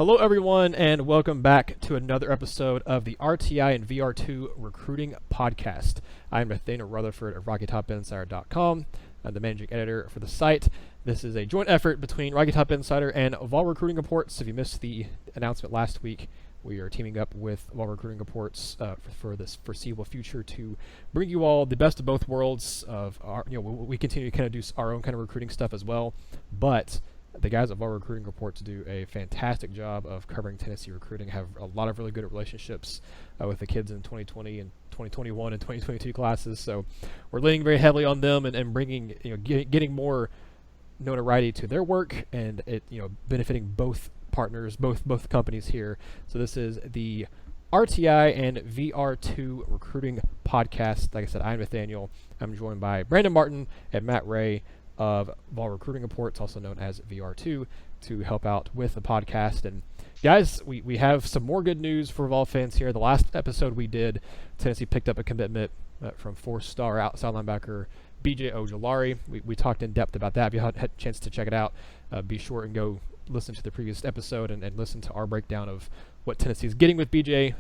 Hello, everyone, and welcome back to another episode of the RTI and VR2 Recruiting Podcast. I'm Nathaniel Rutherford of RockyTopInsider.com. I'm the managing editor for the site. This is a joint effort between Rocky Top Insider and Vol Recruiting Reports. If you missed the announcement last week, we are teaming up with Vol Recruiting Reports for this foreseeable future to bring you all the best of both worlds. Of our, we continue to kind of do our own kind of recruiting stuff as well, but the guys at Vol Recruiting Reports do a fantastic job of covering Tennessee recruiting, have a lot of really good relationships with the kids in 2020 and 2021 and 2022 classes. So we're leaning very heavily on them and bringing, getting more notoriety to their work, and it, benefiting both partners, both companies here. So this is the RTI and VR2 Recruiting Podcast. Like I said, I'm Nathaniel. I'm joined by Brandon Martin and Matt Ray of Vol Recruiting Reports, also known as VR2, to help out with the podcast. And guys, we have some more good news for Vol fans here. The last episode we did, Tennessee picked up a commitment from four-star outside linebacker BJ Ojolari. We talked in depth about that. If you had a chance to check it out, be sure and go listen to the previous episode and listen to our breakdown of what Tennessee is getting with BJ,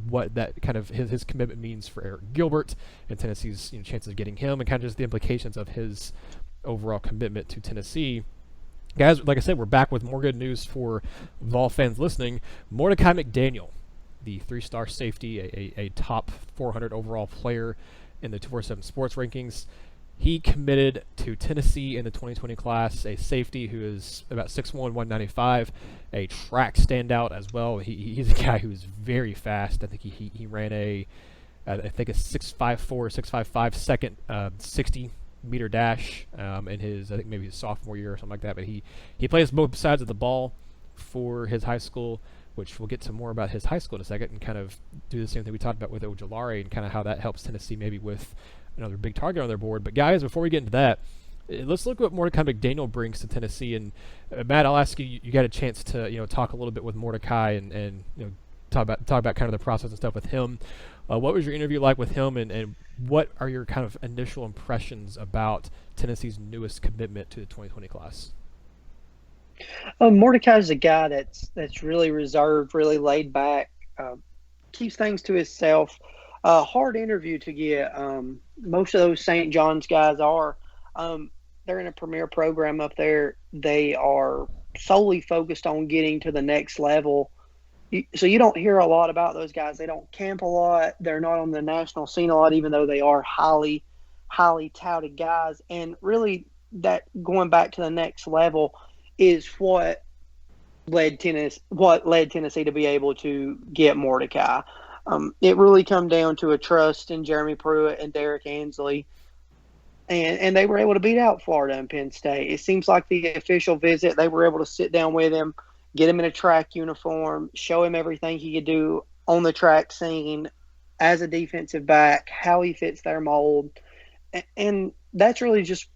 what that kind of his commitment means for Eric Gilbert and Tennessee's chances of getting him, and kind of just the implications of his overall commitment to Tennessee. Guys, like I said, we're back with more good news for Vol fans listening. Mordecai McDaniel, the three-star safety, a top 400 overall player in the 247 Sports rankings. He committed to Tennessee in the 2020 class, a safety who is about 6'1", 195, a track standout as well. He's a guy who's very fast. I think he ran a 6'5'4", 6'5'5" second 60-meter dash in his, I think maybe his sophomore year or something like that. But he plays both sides of the ball for his high school, which we'll get to more about his high school in a second, and kind of do the same thing we talked about with Ojolari and kind of how that helps Tennessee maybe with another big target on their board. But guys, before we get into that, let's look at what Mordecai McDaniel brings to Tennessee. And Matt, I'll ask you got a chance to talk a little bit with Mordecai and talk about kind of the process and stuff with him. What was your interview like with him, and what are your kind of initial impressions about Tennessee's newest commitment to the 2020 class? Mordecai's a guy that's really reserved, really laid back, keeps things to himself. Hard interview to get. Most of those St. John's guys are. They're in a premier program up there. They are solely focused on getting to the next level. So you don't hear a lot about those guys. They don't camp a lot. They're not on the national scene a lot, even though they are highly, highly touted guys. And really, that going back to the next level is what led Tennessee to be able to get Mordecai. It really come down to a trust in Jeremy Pruitt and Derek Ansley, and they were able to beat out Florida and Penn State. It seems like the official visit, they were able to sit down with him, get him in a track uniform, show him everything he could do on the track scene as a defensive back, how he fits their mold. And that's really just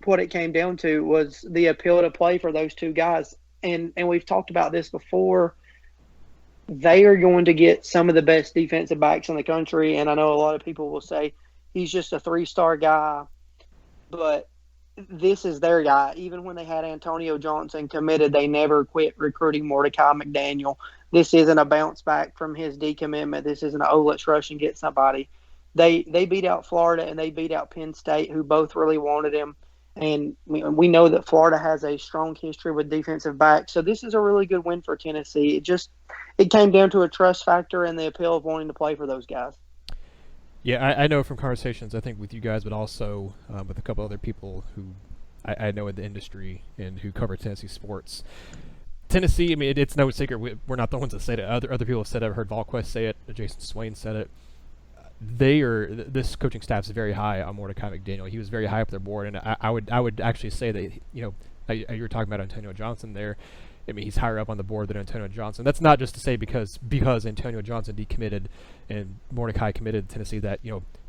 what it came down to, was the appeal to play for those two guys. And we've talked about this before. They are going to get some of the best defensive backs in the country, and I know a lot of people will say he's just a three-star guy, but this is their guy. Even when they had Antonio Johnson committed, they never quit recruiting Mordecai McDaniel. This isn't a bounce back from his decommitment. This isn't let's rush and get somebody. They beat out Florida and they beat out Penn State, who both really wanted him. And we know that Florida has a strong history with defensive backs. So this is a really good win for Tennessee. It came down to a trust factor and the appeal of wanting to play for those guys. Yeah, I know from conversations, I think, with you guys, but also with a couple other people who I know in the industry and who cover Tennessee sports. Tennessee, I mean, it's no secret. We're not the ones that said it. Other people have said it. I've heard VolQuest say it. Jason Swain said it. This coaching staff is very high on Mordecai McDaniel. He was very high up their board, and I would actually say that you were talking about Antonio Johnson there. I mean, he's higher up on the board than Antonio Johnson. That's not just to say because Antonio Johnson decommitted and Mordecai committed to Tennessee that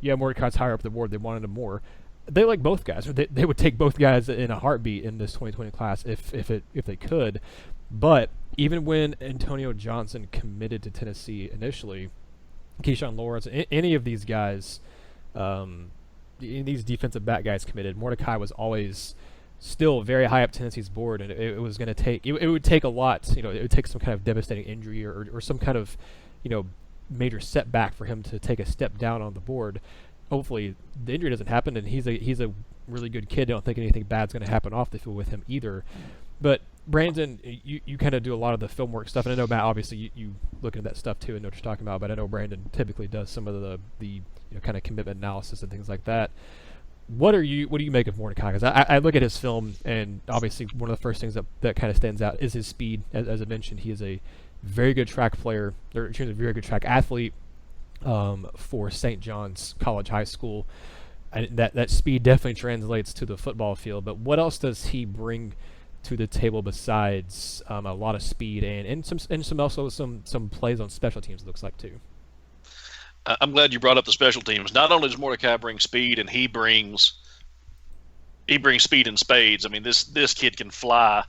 Mordecai's higher up the board. They wanted him more. They like both guys. They would take both guys in a heartbeat in this 2020 class if they could. But even when Antonio Johnson committed to Tennessee initially, Keyshawn Lawrence, any of these guys, these defensive back guys committed, Mordecai was always still very high up Tennessee's board, and it was going to take it would take a lot. It would take some kind of devastating injury or some kind of major setback for him to take a step down on the board. Hopefully the injury doesn't happen, and he's a really good kid. I don't think anything bad's going to happen off the field with him either. But Brandon, you kind of do a lot of the film work stuff, and I know Matt, obviously you look into that stuff too and know what you're talking about. But I know Brandon typically does some of the kind of commitment analysis and things like that. What do you make of Mordecai? Because I look at his film, and obviously one of the first things that kind of stands out is his speed. As I mentioned, he is a very good track player, or a very good track athlete for St. John's College High School. And that speed definitely translates to the football field. But what else does he bring to the table besides a lot of speed and some plays on special teams? It looks like too. I'm glad you brought up the special teams. Not only does Mordecai bring speed, and he brings speed in spades. I mean, this kid can fly.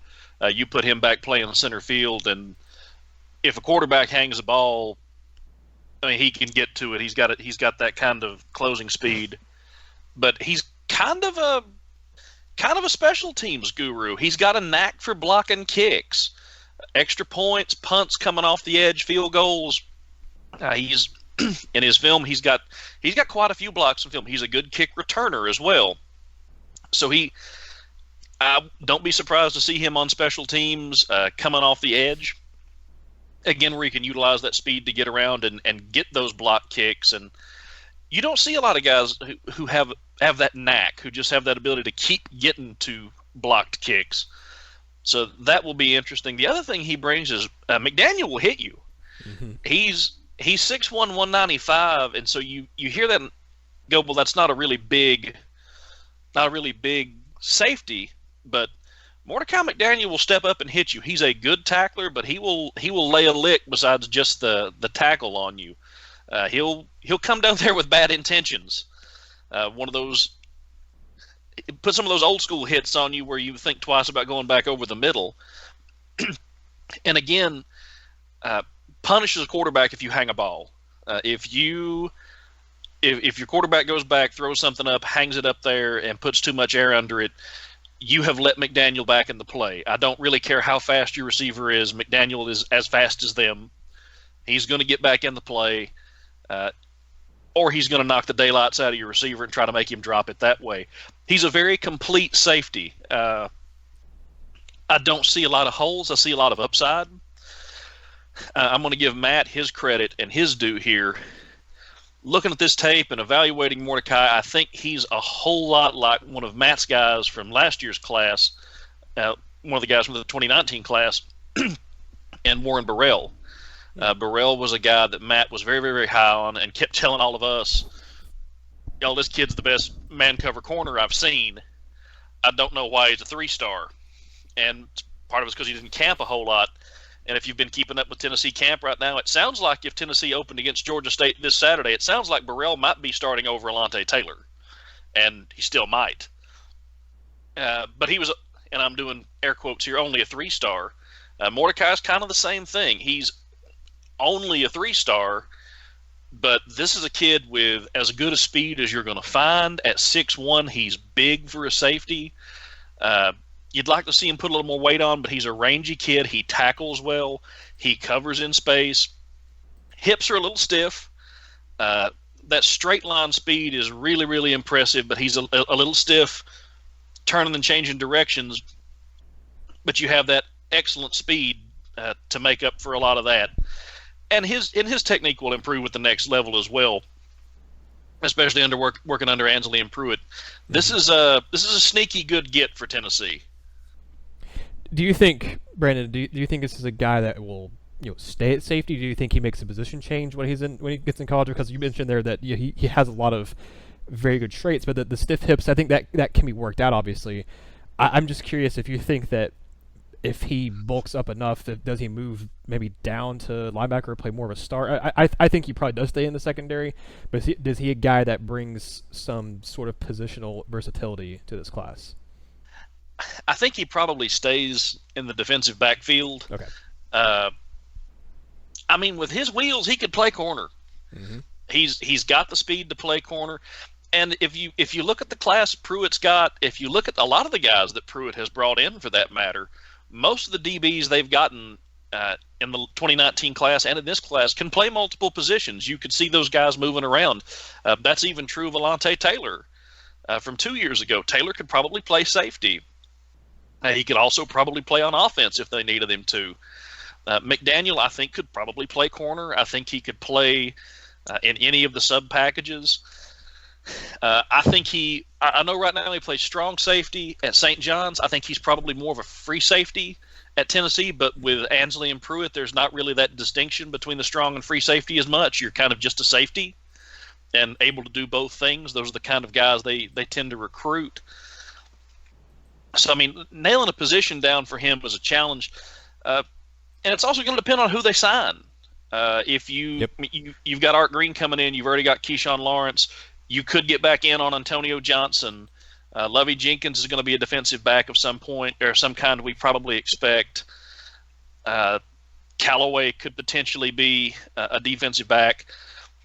You put him back playing center field, and if a quarterback hangs the ball, I mean, he can get to it. He's got that kind of closing speed. But he's kind of a special teams guru. He's got a knack for blocking kicks, extra points, punts coming off the edge, field goals. He's in his film. He's got quite a few blocks in film. He's a good kick returner as well. So don't be surprised to see him on special teams coming off the edge. Again, where he can utilize that speed to get around and get those block kicks. And you don't see a lot of guys who have that knack, who just have that ability to keep getting to blocked kicks. So that will be interesting. The other thing he brings is McDaniel will hit you. Mm-hmm. He's 6'1", 195, and so you hear that and go, well, that's not a really big safety, but Mordecai McDaniel will step up and hit you. He's a good tackler, but he will lay a lick besides just the tackle on you. He'll come down there with bad intentions. One of those, put some of those old school hits on you where you think twice about going back over the middle. And again, punishes a quarterback if you hang a ball. If your quarterback goes back, throws something up, hangs it up there, and puts too much air under it, you have let McDaniel back in the play. I don't really care how fast your receiver is. McDaniel is as fast as them. He's going to get back in the play, or he's going to knock the daylights out of your receiver and try to make him drop it that way. He's a very complete safety. I don't see a lot of holes. I see a lot of upside. I'm going to give Matt his credit and his due here. Looking at this tape and evaluating Mordecai, I think he's a whole lot like one of Matt's guys from last year's class, one of the guys from the 2019 class, and Warren Burrell. Burrell was a guy that Matt was very, very, very high on and kept telling all of us, y'all, this kid's the best man cover corner I've seen. I don't know why he's a 3-star. And part of it's because he didn't camp a whole lot. And if you've been keeping up with Tennessee camp right now, it sounds like if Tennessee opened against Georgia State this Saturday, it sounds like Burrell might be starting over Alontae Taylor. And he still might. But he was, and I'm doing air quotes here, only a 3-star. Mordecai's kind of the same thing. He's only a 3-star, but this is a kid with as good a speed as you're going to find. At 6'1", he's big for a safety. You'd like to see him put a little more weight on, but he's a rangy kid. He tackles well. He covers in space. Hips are a little stiff. That straight line speed is really, really impressive, but he's a little stiff, turning and changing directions. But you have that excellent speed to make up for a lot of that. And his technique will improve with the next level as well, especially working under Ansley and Pruitt. This is a sneaky good get for Tennessee. Do you think, Brandon? Do you think this is a guy that will stay at safety? Do you think he makes a position change when he gets in college? Because you mentioned there that he has a lot of very good traits, but the stiff hips, I think that can be worked out. Obviously, I'm just curious if you think that if he bulks up enough, does he move maybe down to linebacker or play more of a star? I think he probably does stay in the secondary, but is he a guy that brings some sort of positional versatility to this class? I think he probably stays in the defensive backfield. Okay. I mean, with his wheels, he could play corner. Mm-hmm. He's got the speed to play corner. And if you look at the class Pruitt's got, if you look at a lot of the guys that Pruitt has brought in for that matter, most of the DBs they've gotten in the 2019 class and in this class can play multiple positions. You could see those guys moving around. That's even true of Alontae Taylor from 2 years ago. Taylor could probably play safety. He could also probably play on offense if they needed him to. McDaniel, I think, could probably play corner. I think he could play in any of the sub packages. I think I know right now he plays strong safety at St. John's. I think he's probably more of a free safety at Tennessee, but with Ansley and Pruitt, there's not really that distinction between the strong and free safety as much. You're kind of just a safety and able to do both things. Those are the kind of guys they tend to recruit. So, I mean, nailing a position down for him was a challenge. And it's also going to depend on who they sign. If you've got Art Green coming in, you've already got Keyshawn Lawrence. You could get back in on Antonio Johnson. Lovey Jenkins is going to be a defensive back of some point or some kind we probably expect. Callaway could potentially be a defensive back.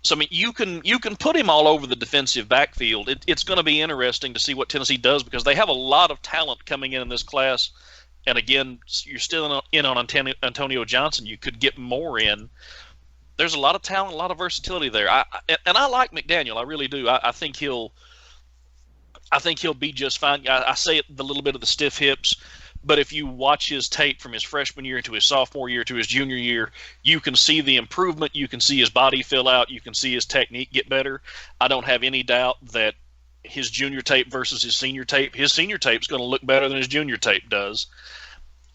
So, I mean, you can put him all over the defensive backfield. It's going to be interesting to see what Tennessee does because they have a lot of talent coming in this class. And, again, you're still in on Antonio Johnson. You could get more in. There's a lot of talent, a lot of versatility there. And I like McDaniel. I really do. I think he'll be just fine. I say it, the little bit of the stiff hips, but if you watch his tape from his freshman year to his sophomore year to his junior year, you can see the improvement. You can see his body fill out. You can see his technique get better. I don't have any doubt that his junior tape versus his senior tape is going to look better than his junior tape does.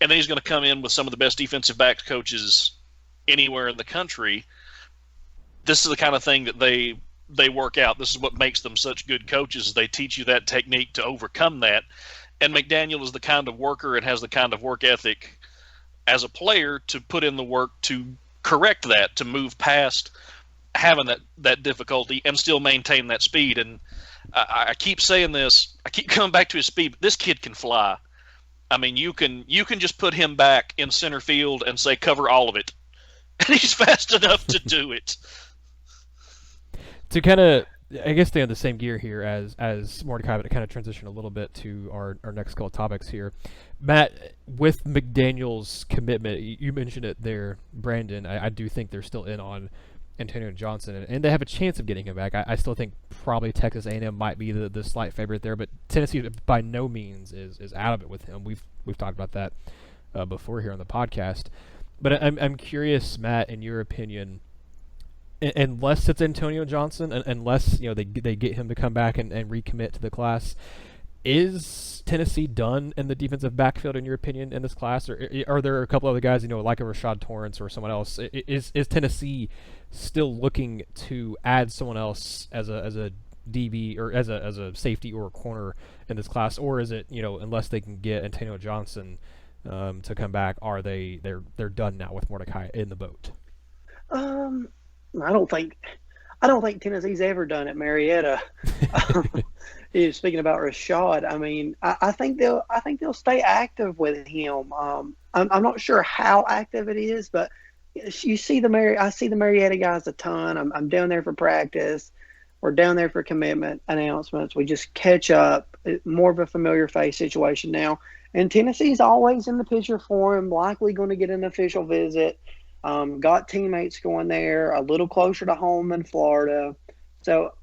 And then he's going to come in with some of the best defensive backs coaches anywhere in the country. This is the kind of thing that they work out. This is what makes them such good coaches. They teach you that technique to overcome that. And McDaniel is the kind of worker and has the kind of work ethic as a player to put in the work to correct that, to move past having that difficulty and still maintain that speed. And I keep saying this, I keep coming back to his speed, but this kid can fly. I mean, you can just put him back in center field and say, cover all of it. And he's fast enough to do it. To kind of, I guess, stay on the same gear here as Mordecai, but to kind of transition a little bit to our next couple of topics here. Matt, with McDaniel's commitment, you mentioned it there, Brandon, I do think they're still in on Antonio Johnson, and they have a chance of getting him back. I still think probably Texas A&M might be the slight favorite there, but Tennessee by no means is out of it with him. We've talked about that before here on the podcast. But I'm curious, Matt, in your opinion, unless it's Antonio Johnson, unless they get him to come back and recommit to the class, is Tennessee done in the defensive backfield in your opinion in this class, or are there a couple other guys like a Rashad Torrance or someone else? Is Tennessee still looking to add someone else as a DB or as a safety or a corner in this class, or is it unless they can get Antonio Johnson to come back, they're done now with Mordecai in the boat? I don't think Tennessee's ever done at Marietta. Speaking about Rashad, I mean, I think they'll stay active with him. I'm not sure how active it is, but I see the Marietta guys a ton. I'm down there for practice. We're down there for commitment announcements. We just catch up. More of a familiar face situation now. And Tennessee's always in the picture for him, likely going to get an official visit. Got teammates going there, a little closer to home than Florida. So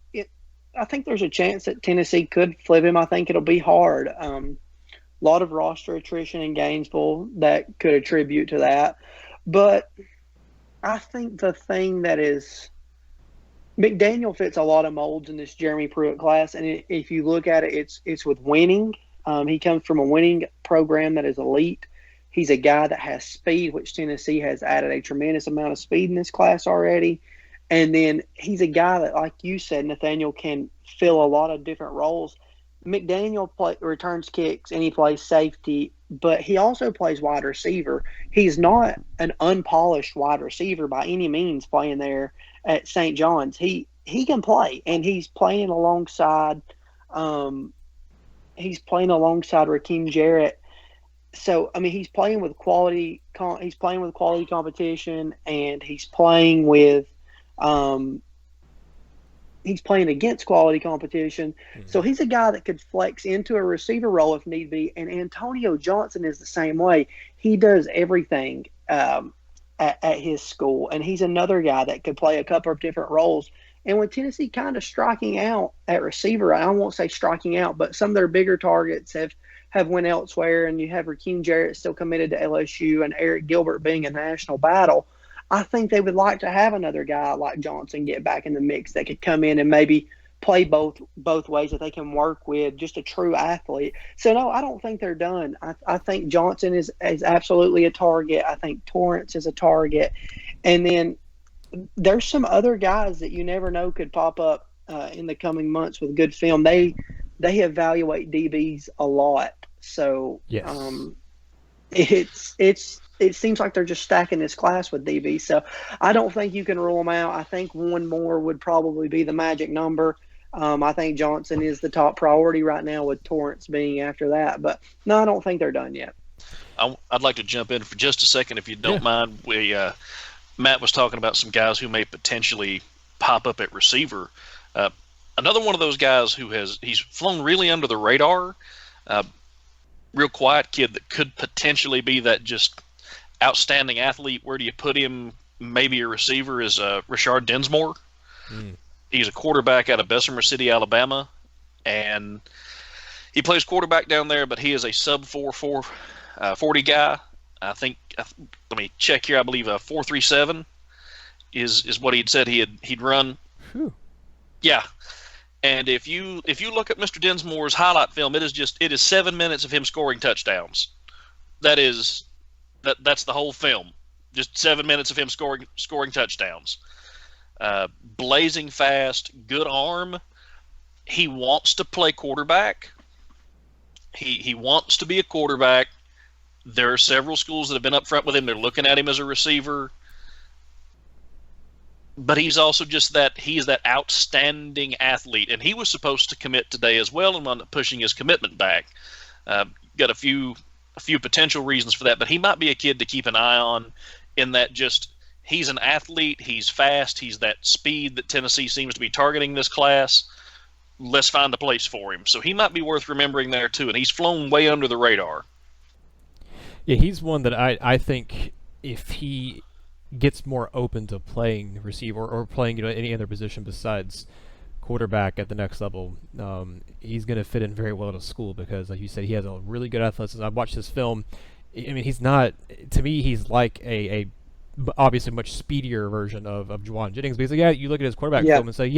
I think there's a chance that Tennessee could flip him. I think it'll be hard. A lot of roster attrition in Gainesville that could attribute to that. But I think the thing that is McDaniel fits a lot of molds in this Jeremy Pruitt class. And if you look at it, it's with winning. He comes from a winning program that is elite. He's a guy that has speed, which Tennessee has added a tremendous amount of speed in this class already. And then he's a guy that, like you said, Nathaniel, can fill a lot of different roles. McDaniel returns kicks and he plays safety, but he also plays wide receiver. He's not an unpolished wide receiver by any means playing there at St. John's. He can play, and he's playing alongside Rakim Jarrett. So, I mean, he's playing with quality competition, and he's playing with he's playing against quality competition. So he's a guy that could flex into a receiver role if need be. And Antonio Johnson is the same way. He does everything at his school, and he's another guy that could play a couple of different roles. And with Tennessee kind of striking out at receiver, I won't say striking out, but some of their bigger targets have went elsewhere, and you have Rakim Jarrett still committed to LSU and Eric Gilbert being a national battle. I think they would like to have another guy like Johnson get back in the mix that could come in and maybe play both ways, that they can work with, just a true athlete. So, no, I don't think they're done. I think Johnson is absolutely a target. I think Torrance is a target. And then there's some other guys that you never know could pop up in the coming months with good film. They evaluate DBs a lot. So yes. It seems like they're just stacking this class with DB. So I don't think you can rule them out. I think one more would probably be the magic number. I think Johnson is the top priority right now, with Torrance being after that. But no, I don't think they're done yet. I'd like to jump in for just a second, if you don't mind. Matt was talking about some guys who may potentially pop up at receiver. Another one of those guys he's flown really under the radar, real quiet kid that could potentially be that just outstanding athlete. Where do you put him? Maybe a receiver is Rashard Densmore. He's a quarterback out of Bessemer City, Alabama, and he plays quarterback down there, but he is a sub-4.40 guy. I think, let me check here, I believe 4.37 is what he'd said he'd run. Whew. Yeah. And if you look at Mr. Densmore's highlight film, it is 7 minutes of him scoring touchdowns. That's the whole film. Just 7 minutes of him scoring touchdowns. Blazing fast, good arm. He wants to play quarterback. He wants to be a quarterback. There are several schools that have been up front with him. They're looking at him as a receiver. But he's also he's that outstanding athlete. And he was supposed to commit today as well and wound up pushing his commitment back. Got a few potential reasons for that, but he might be a kid to keep an eye on, in that just he's an athlete, he's fast, he's that speed that Tennessee seems to be targeting this class. Let's find a place for him. So he might be worth remembering there too, and he's flown way under the radar. Yeah, he's one that I think if he gets more open to playing receiver or playing any other position besides quarterback at the next level, he's going to fit in very well to school, because like you said, he has a really good athleticism. I've watched his film. I mean, he's not, to me, he's like a obviously much speedier version of Juwan Jennings, because you look at his quarterback film and say,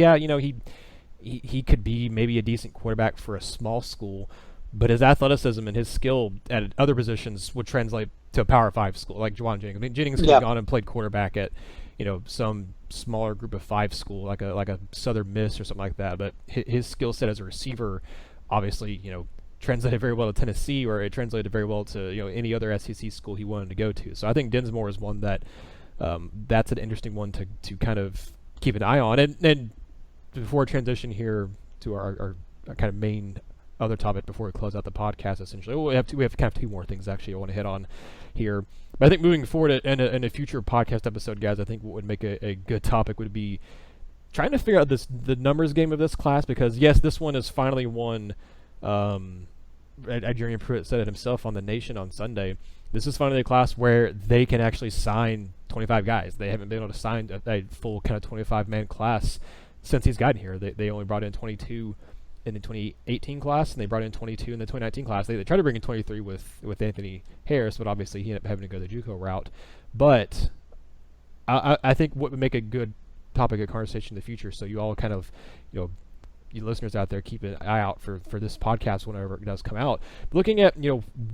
he could be maybe a decent quarterback for a small school, but his athleticism and his skill at other positions would translate to a Power 5 school like Juwan Jennings. I mean, Jennings could have gone and played quarterback at some smaller group of 5 school like a Southern Miss or something like that, but his skill set as a receiver obviously translated very well to Tennessee, or it translated very well to any other SEC school he wanted to go to. So I think Densmore is one that that's an interesting one to kind of keep an eye on. And before I transition here to our kind of main other topic before we close out the podcast, essentially, we have kind of 2 more things actually I want to hit on here. But I think moving forward in a future podcast episode, guys, I think what would make a good topic would be trying to figure out the numbers game of this class, because yes, this one is finally one. Adrian Pruitt said it himself on The Nation on Sunday. This is finally a class where they can actually sign 25 guys. They haven't been able to sign a full kind of 25-man class since he's gotten here. They only brought in 22 in the 2018 class, and they brought in 22 in the 2019 class. They tried to bring in 23 with Anthony Harris, but obviously he ended up having to go the JUCO route. But I think what would make a good topic of conversation in the future, so you all kind of, you listeners out there, keep an eye out for this podcast whenever it does come out. Looking at,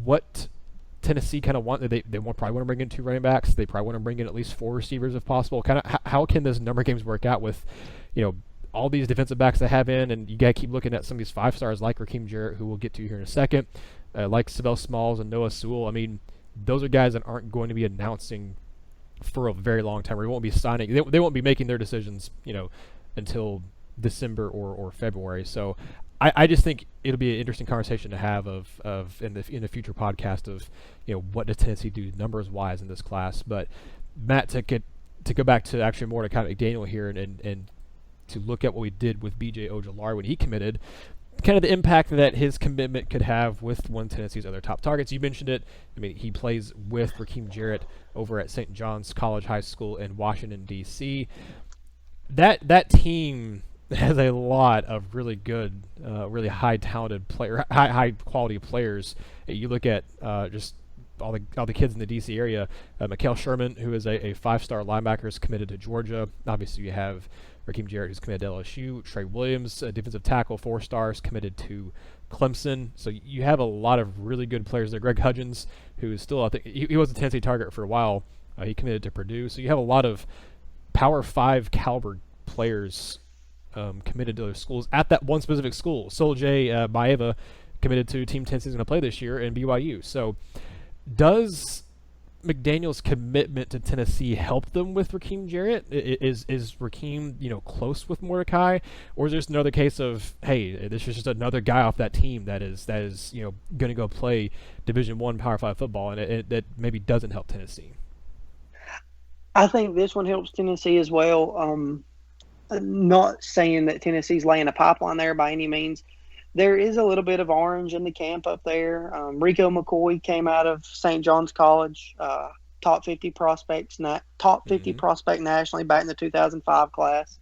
what Tennessee kind of want, they probably want to bring in 2 running backs. They probably want to bring in at least 4 receivers if possible. Kind of how can this number games work out with, all these defensive backs they have in, and you got to keep looking at some of these 5-stars like Rakim Jarrett, who we'll get to here in a second, like Savell Smalls and Noah Sewell. I mean, those are guys that aren't going to be announcing for a very long time, or they won't be signing. They won't be making their decisions, until December or February. So I just think it'll be an interesting conversation to have of in the future podcast of what does Tennessee do numbers wise in this class. But Matt, to go back to actually Mordecai McDaniel here and to look at what we did with B.J. Ojolari when he committed, kind of the impact that his commitment could have with one of Tennessee's other top targets. You mentioned it. I mean, he plays with Rakim Jarrett over at St. John's College High School in Washington, D.C. That team has a lot of really good, really high quality players. You look at just all the kids in the D.C. area. Mikael Sherman, who is a 5-star linebacker, is committed to Georgia. Obviously, you have Rakim Jarrett, who's committed to LSU. Trey Williams, a defensive tackle, 4 stars, committed to Clemson. So you have a lot of really good players there. Greg Hudgens, who is still, I think, he was a Tennessee target for a while. He committed to Purdue. So you have a lot of Power 5 caliber players committed to those schools at that one specific school. Soljay Maeva committed to Team Tennessee's going to play this year in BYU. So does McDaniel's commitment to Tennessee help them with Rakim Jarrett? Is Rakim, close with Mordecai, or is this another case of, hey, this is just another guy off that team that is going to go play Division I Power 5 football, and that maybe doesn't help Tennessee? I think this one helps Tennessee as well. Not saying that Tennessee's laying a pipeline there by any means. There is a little bit of orange in the camp up there. Rico McCoy came out of St. John's College, top 50 prospect nationally back in the 2005 class.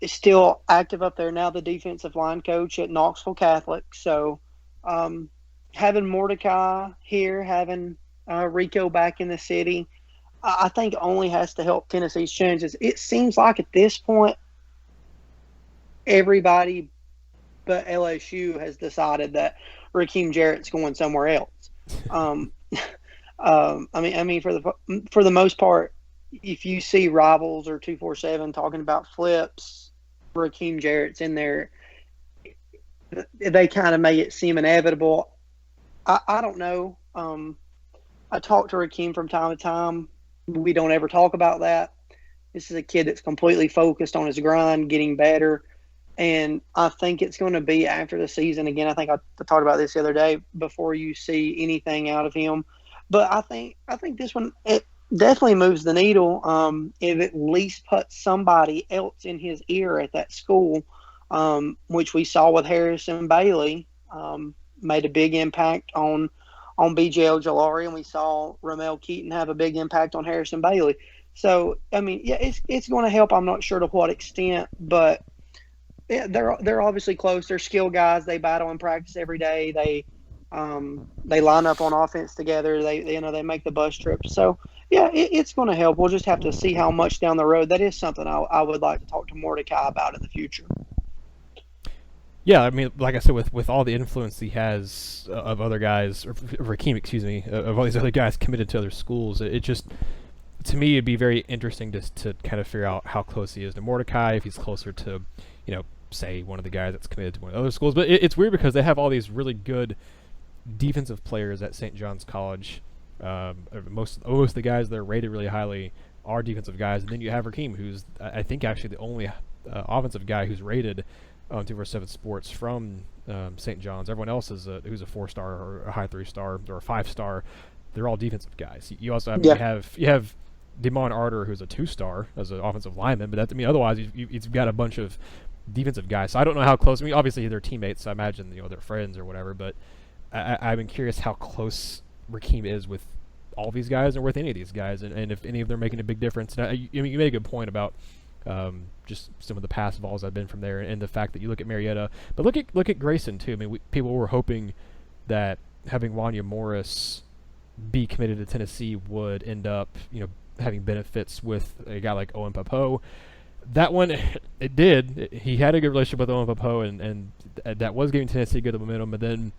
Is still active up there now, the defensive line coach at Knoxville Catholic. So having Mordecai here, having Rico back in the city, I think only has to help Tennessee's chances. It seems like at this point, everybody but LSU has decided that Rakim Jarrett's going somewhere else. I mean, for the most part, if you see Rivals or 247 talking about flips, Rakim Jarrett's in there. They kind of make it seem inevitable. I don't know. I talk to Rakim from time to time. We don't ever talk about that. This is a kid that's completely focused on his grind, getting better. And I think it's going to be after the season. Again, I think I talked about this the other day, before you see anything out of him. But I think this one, it definitely moves the needle. It at least puts somebody else in his ear at that school, which we saw with Harrison Bailey, made a big impact on B.J. Ojolari, and we saw Ramel Keaton have a big impact on Harrison Bailey. So, I mean, yeah, it's going to help. I'm not sure to what extent, but yeah, they're obviously close. They're skilled guys. They battle in practice every day. They line up on offense together. They make the bus trips. So yeah, it's going to help. We'll just have to see how much down the road. That is something I would like to talk to Mordecai about in the future. Yeah, I mean, like I said, with all the influence he has of other guys, or Rakim, of all these other guys committed to other schools, it just, to me, it'd be very interesting to kind of figure out how close he is to Mordecai, if he's closer to, say, one of the guys that's committed to one of the other schools. But it's weird because they have all these really good defensive players at St. John's College. Most of the guys that are rated really highly are defensive guys, and then you have Rakim, who's, I think, actually the only offensive guy who's rated on 247 Sports from St. John's. Everyone else is who's a 4-star or a high 3-star or a 5-star. They're all defensive guys. You also have you have Damon Arter, who's a 2-star as an offensive lineman, but otherwise you've got a bunch of defensive guys. So I don't know how close. I mean, obviously they're teammates, so I imagine they're friends or whatever. But I've been curious how close Rakim is with all these guys or with any of these guys, and if any of them are making a big difference. And you made a good point about just some of the past Vols I've been from there, and the fact that you look at Marietta, but look at Grayson too. I mean, people were hoping that having Wanya Morris be committed to Tennessee would end up, having benefits with a guy like Owen Papo. That one, it did. He had a good relationship with Owen Papo, and that was giving Tennessee good momentum. But then,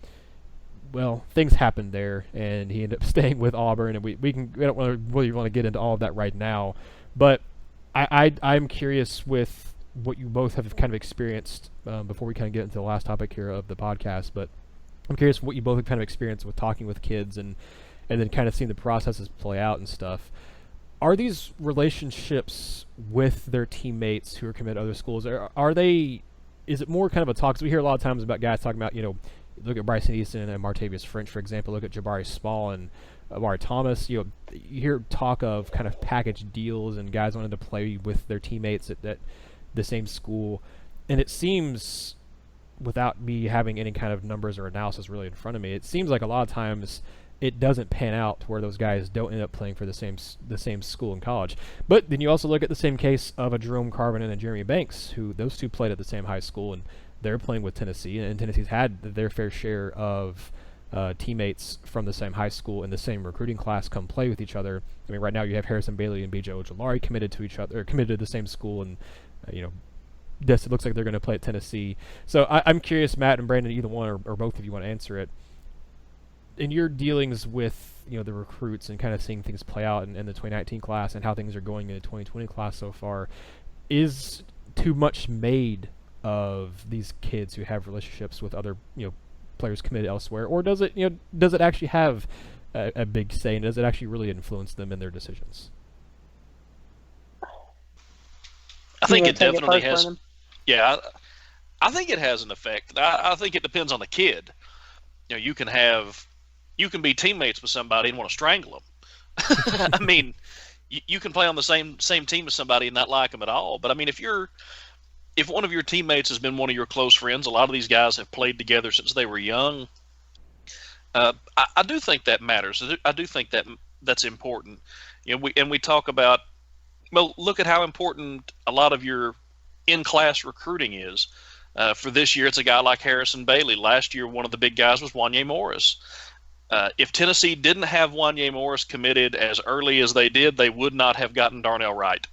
well, things happened there, and he ended up staying with Auburn. And we don't really want to get into all of that right now, but I'm curious with what you both have kind of experienced before we kind of get into the last topic here of the podcast. But I'm curious what you both have kind of experienced with talking with kids and then kind of seeing the processes play out and stuff. Are these relationships with their teammates who are committed to other schools, is it more kind of a talk? Because we hear a lot of times about guys talking about, look at Bryson Easton and Martavius French, for example, look at Jabari Small and Amari Thomas. You hear talk of kind of package deals and guys wanting to play with their teammates at the same school, and it seems, without me having any kind of numbers or analysis really in front of me, it seems like a lot of times it doesn't pan out to where those guys don't end up playing for the same school in college. But then you also look at the same case of a Jerome Carvin and a Jeremy Banks, who those two played at the same high school, and they're playing with Tennessee, and Tennessee's had their fair share of teammates from the same high school in the same recruiting class come play with each other. I mean, right now you have Harrison Bailey and BJ Ojolari committed to each other, or committed to the same school, and it looks like they're going to play at Tennessee. So I'm curious, Matt and Brandon, either one or both of you want to answer it. In your dealings with the recruits and kind of seeing things play out in the 2019 class and how things are going in the 2020 class so far, is too much made of these kids who have relationships with other players committed elsewhere, or does it actually have a big say, and does it actually really influence them in their decisions? I think it definitely has. Brandon? Yeah, I think it has an effect. I think it depends on the kid. You can be teammates with somebody and want to strangle them. I mean, you can play on the same team as somebody and not like them at all. But I mean, if one of your teammates has been one of your close friends, a lot of these guys have played together since they were young. I do think that matters. I do think that's important. We talk about, well, look at how important a lot of your in-class recruiting is. For this year, it's a guy like Harrison Bailey. Last year, one of the big guys was Wanye Morris. If Tennessee didn't have Wanye Morris committed as early as they did, they would not have gotten Darnell Wright.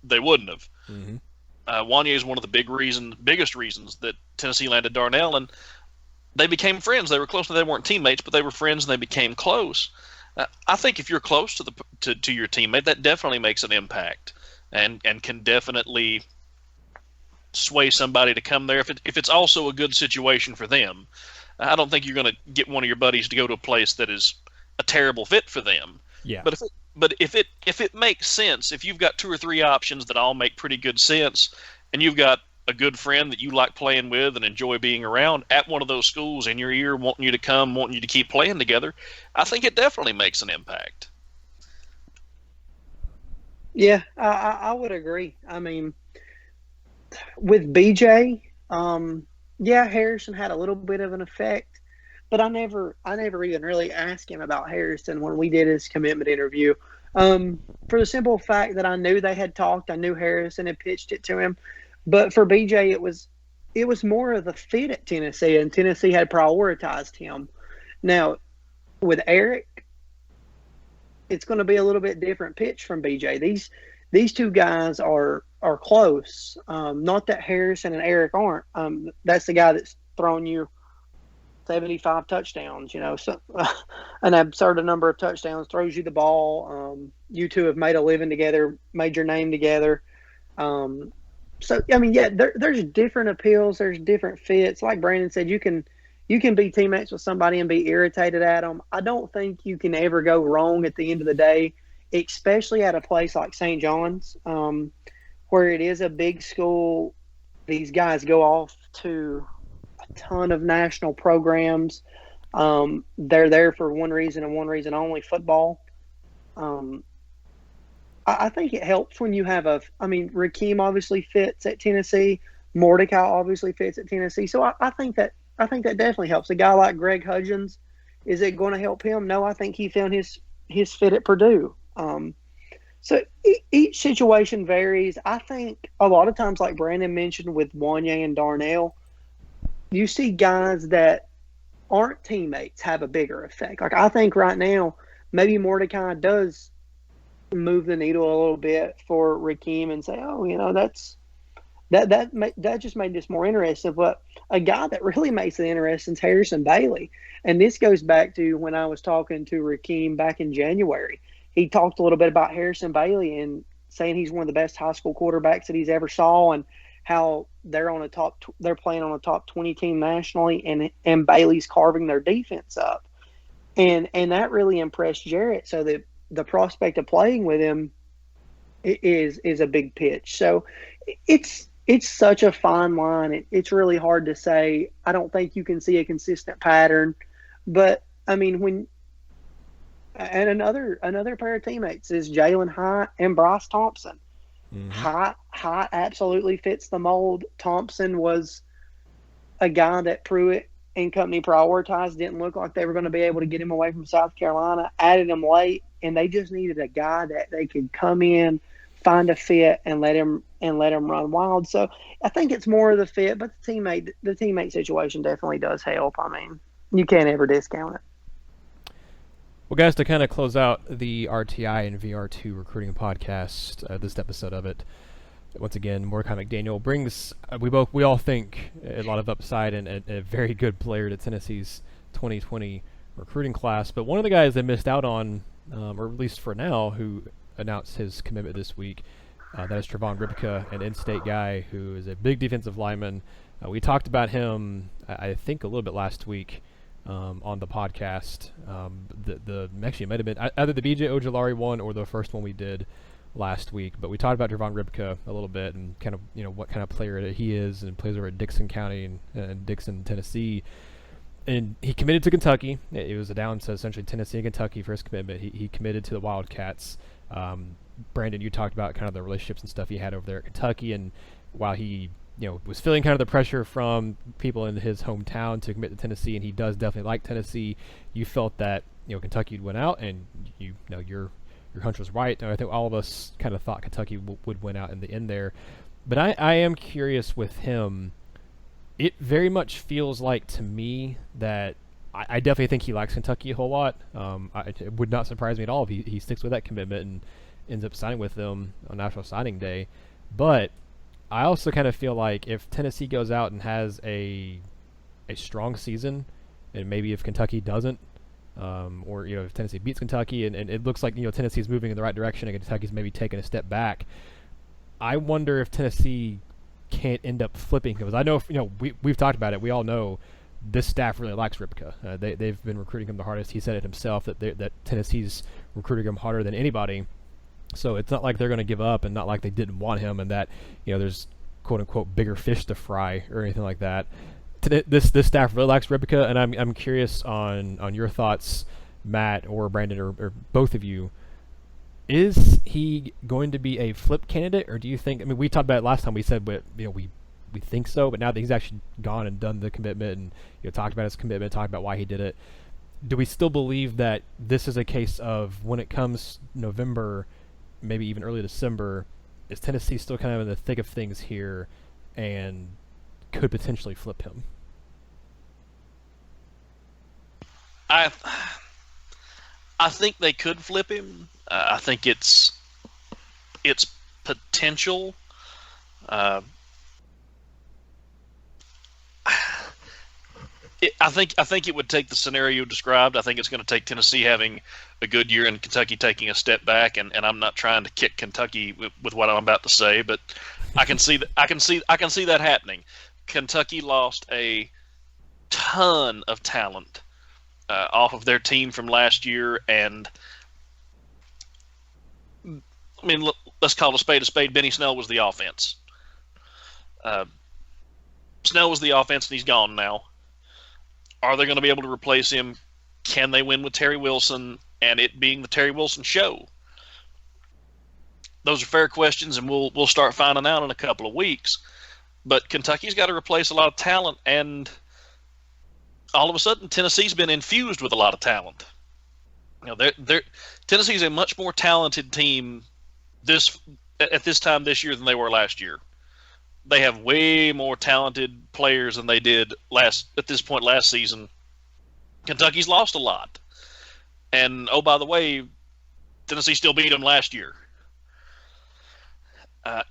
They wouldn't have. Mm-hmm. Wanye is one of the biggest reasons that Tennessee landed Darnell, and they became friends. They were close. They weren't teammates, but they were friends, and they became close. I think if you're close to your teammate, that definitely makes an impact, and can definitely sway somebody to come there if it's also a good situation for them. I don't think you're going to get one of your buddies to go to a place that is a terrible fit for them. Yeah. But if it makes sense, if you've got two or three options that all make pretty good sense, and you've got a good friend that you like playing with and enjoy being around at one of those schools in your ear, wanting you to come, wanting you to keep playing together, I think it definitely makes an impact. Yeah, I would agree. I mean, with BJ, Harrison had a little bit of an effect, but I never even really asked him about Harrison when we did his commitment interview. For the simple fact that I knew they had talked, I knew Harrison had pitched it to him, but for BJ, it was more of the fit at Tennessee, and Tennessee had prioritized him. Now, with Eric, it's going to be a little bit different pitch from BJ. These two guys are close. Not that Harrison and Eric aren't. That's the guy that's thrown you 75 touchdowns, so, an absurd number of touchdowns, throws you the ball. You two have made a living together, made your name together. So, I mean, yeah, there's different appeals. There's different fits. Like Brandon said, you can be teammates with somebody and be irritated at them. I don't think you can ever go wrong at the end of the day, especially at a place like St. John's, where it is a big school. These guys go off to a ton of national programs. They're there for one reason and one reason only, football. I think it helps when you have Rakim obviously fits at Tennessee. Mordecai obviously fits at Tennessee. So I think that definitely helps. A guy like Greg Hudgens, is it going to help him? No, I think he found his fit at Purdue. So each situation varies. I think a lot of times, like Brandon mentioned with Wanye and Darnell, you see guys that aren't teammates have a bigger effect. Like I think right now, maybe Mordecai does move the needle a little bit for Rakim and say, that just made this more interesting. But a guy that really makes it interesting is Harrison Bailey. And this goes back to when I was talking to Rakim back in January. He talked a little bit about Harrison Bailey and saying he's one of the best high school quarterbacks that he's ever saw, and how they're playing on a top 20 team nationally, and Bailey's carving their defense up. And that really impressed Jarrett. So the prospect of playing with him is a big pitch. So it's such a fine line. It's really hard to say. I don't think you can see a consistent pattern. But, I mean, And another pair of teammates is Jalen Hyatt and Bryce Thompson. Mm-hmm. Hyatt absolutely fits the mold. Thompson was a guy that Pruitt and company prioritized. Didn't look like they were going to be able to get him away from South Carolina. Added him late, and they just needed a guy that they could come in, find a fit, and let him run wild. So I think it's more of the fit, but the teammate situation definitely does help. I mean, you can't ever discount it. Well, guys, to kind of close out the RTI and VR2 Recruiting Podcast, this episode of it, once again, Mordecai McDaniel brings, we all think, a lot of upside and a very good player to Tennessee's 2020 recruiting class. But one of the guys they missed out on, or at least for now, who announced his commitment this week, that is Trevone Rivka, an in-state guy who is a big defensive lineman. We talked about him, I think, a little bit last week. On the podcast, actually it might have been either the BJ Ojolari one or the first one we did last week. But we talked about Trevone Rivka a little bit and kind of what kind of player that he is, and plays over at Dixon County and Dixon, Tennessee. And he committed to Kentucky. It was down to essentially Tennessee and Kentucky for his commitment. He committed to the Wildcats. Brandon, you talked about kind of the relationships and stuff he had over there at Kentucky, and while he was feeling kind of the pressure from people in his hometown to commit to Tennessee, and he does definitely like Tennessee, you felt that Kentucky would win out, and your hunch was right. And I think all of us kind of thought Kentucky would win out in the end there. But I am curious with him. It very much feels like to me that I definitely think he likes Kentucky a whole lot. It would not surprise me at all if he sticks with that commitment and ends up signing with them on National Signing Day. But I also kind of feel like if Tennessee goes out and has a strong season, and maybe if Kentucky doesn't, or if Tennessee beats Kentucky and it looks like Tennessee's moving in the right direction and Kentucky's maybe taking a step back, I wonder if Tennessee can't end up flipping, because I know we've talked about it. We all know this staff really likes Ripka. They've been recruiting him the hardest. He said it himself that Tennessee's recruiting him harder than anybody. So it's not like they're going to give up, and not like they didn't want him, and that there's quote unquote bigger fish to fry or anything like that. This staff really likes Ripka, and I'm curious on your thoughts, Matt or Brandon or both of you. Is he going to be a flip candidate, or do you think? I mean, we talked about it last time. We said we think so, but now that he's actually gone and done the commitment, and talked about his commitment, talked about why he did it, do we still believe that this is a case of when it comes November, maybe even early December, is Tennessee still kind of in the thick of things here and could potentially flip him? I think they could flip him. I think it's potential. I think it would take the scenario described. I think it's going to take Tennessee having a good year and Kentucky taking a step back. And I'm not trying to kick Kentucky with what I'm about to say, but I can see that. I can see that happening. Kentucky lost a ton of talent off of their team from last year, and I mean, let's call a spade a spade. Benny Snell was the offense. Snell was the offense, and he's gone now. Are they going to be able to replace him? Can they win with Terry Wilson and it being the Terry Wilson show? Those are fair questions, and we'll start finding out in a couple of weeks. But Kentucky's got to replace a lot of talent, and all of a sudden Tennessee's been infused with a lot of talent. Tennessee's a much more talented team at this time this year than they were last year. They have way more talented players than they did at this point last season. Kentucky's lost a lot. And, oh, by the way, Tennessee still beat them last year.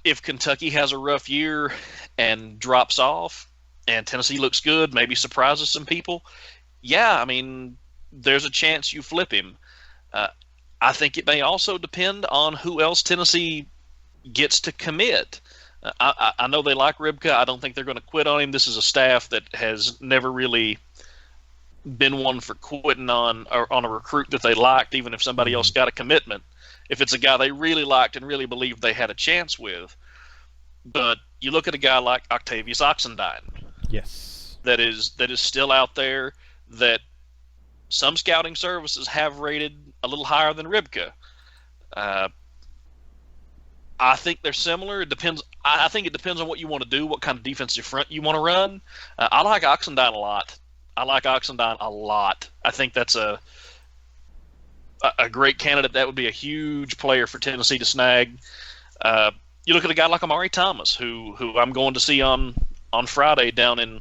If Kentucky has a rough year and drops off and Tennessee looks good, maybe surprises some people, yeah, I mean, there's a chance you flip him. I think it may also depend on who else Tennessee gets to commit. I know they like Ribka. I don't think they're going to quit on him. This is a staff that has never really been one for quitting on a recruit that they liked, even if somebody else got a commitment. If it's a guy they really liked and really believed they had a chance with. But you look at a guy like Octavius Oxendine. Yes. That is still out there, that some scouting services have rated a little higher than Rivka. I think they're similar. It depends. I think it depends on what you want to do, what kind of defensive front you want to run. I like Oxendine a lot. I think that's a great candidate. That would be a huge player for Tennessee to snag. You look at a guy like Amari Thomas, who I'm going to see on Friday down in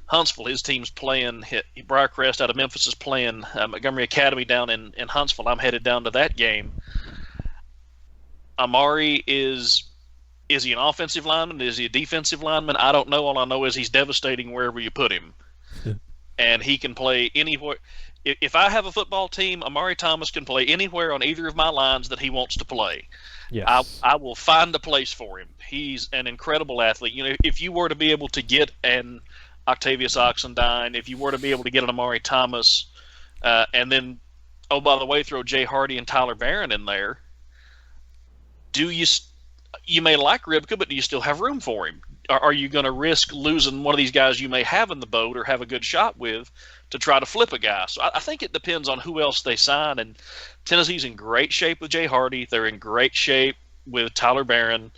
Huntsville. His team's playing. Briarcrest out of Memphis is playing Montgomery Academy down in Huntsville. I'm headed down to that game. Amari is he an offensive lineman? Is he a defensive lineman? I don't know. All I know is he's devastating wherever you put him. And he can play anywhere. If I have a football team, Amari Thomas can play anywhere on either of my lines that he wants to play. Yes. I will find a place for him. He's an incredible athlete. You know, if you were to be able to get an Octavius Oxendine, if you were to be able to get an Amari Thomas, and then, oh, by the way, throw Jay Hardy and Tyler Barron in there, you may like Rivka, but do you still have room for him? Are you going to risk losing one of these guys you may have in the boat or have a good shot with to try to flip a guy? So I think it depends on who else they sign. And Tennessee's in great shape with Jay Hardy. They're in great shape with Tyler Barron.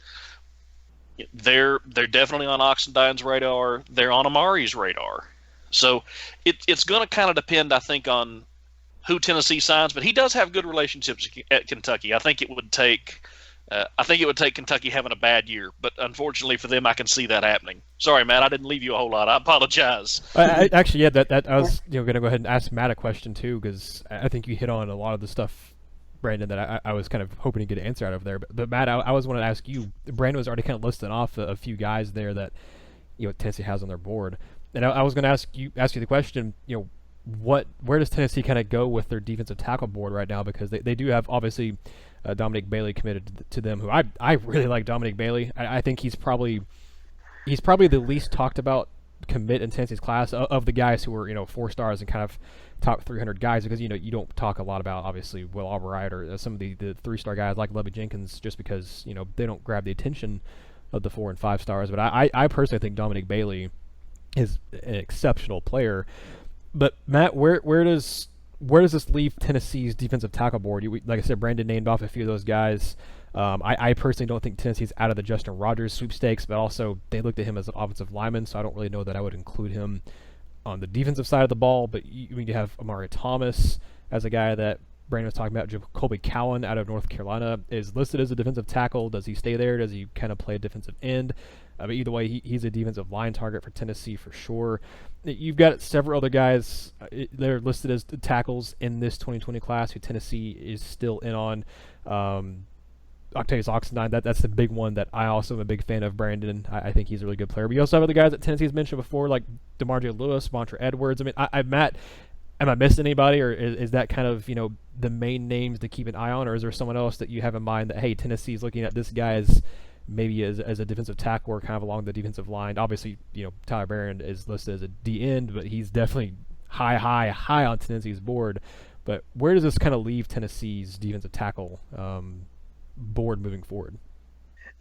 They're definitely on Oxendine's radar. They're on Amari's radar. So it's going to kind of depend, I think, on who Tennessee signs. But he does have good relationships at Kentucky. I think it would take Kentucky having a bad year, but unfortunately for them, I can see that happening. Sorry, Matt, I didn't leave you a whole lot. I apologize. Actually, yeah, that I was going to go ahead and ask Matt a question too, because I think you hit on a lot of the stuff, Brandon, that I was kind of hoping to get an answer out of there. But Matt, I was wanting to ask you. Brandon was already kind of listing off a few guys there that Tennessee has on their board, and I was going to ask you the question. Where does Tennessee kind of go with their defensive tackle board right now? Because they do have obviously Dominic Bailey committed to them, who I really like. Dominic Bailey. I think he's probably the least talked about commit in Tennessee's class of the guys who were 4 stars and kind of top 300 guys, because you don't talk a lot about obviously Will Albright or some of the 3-star guys like Levy Jenkins, just because they don't grab the attention of the 4 and 5 stars. But I personally think Dominic Bailey is an exceptional player. But Matt, where does this leave Tennessee's defensive tackle board? Like I said, Brandon named off a few of those guys. I personally don't think Tennessee's out of the Justin Rogers sweepstakes, but also they looked at him as an offensive lineman, so I don't really know that I would include him on the defensive side of the ball. But you have Amari Thomas as a guy that Brandon was talking about. Jacoby Cowan out of North Carolina is listed as a defensive tackle. Does he stay there? Does he kind of play a defensive end? But either way, he's a defensive line target for Tennessee for sure. You've got several other guys that are listed as tackles in this 2020 class who Tennessee is still in on. Octavius Oxendine, that's the big one that I also am a big fan of, Brandon. I think he's a really good player. But you also have other guys that Tennessee's mentioned before, like DeMarjo Lewis, Montre Edwards. I mean, Matt, am I missing anybody, or is that kind of the main names to keep an eye on, or is there someone else that you have in mind that, hey, Tennessee's looking at this guy as maybe as a defensive tackle or kind of along the defensive line? Obviously, Tyler Barron is listed as a D end, but he's definitely high on Tennessee's board. But where does this kind of leave Tennessee's defensive tackle board moving forward?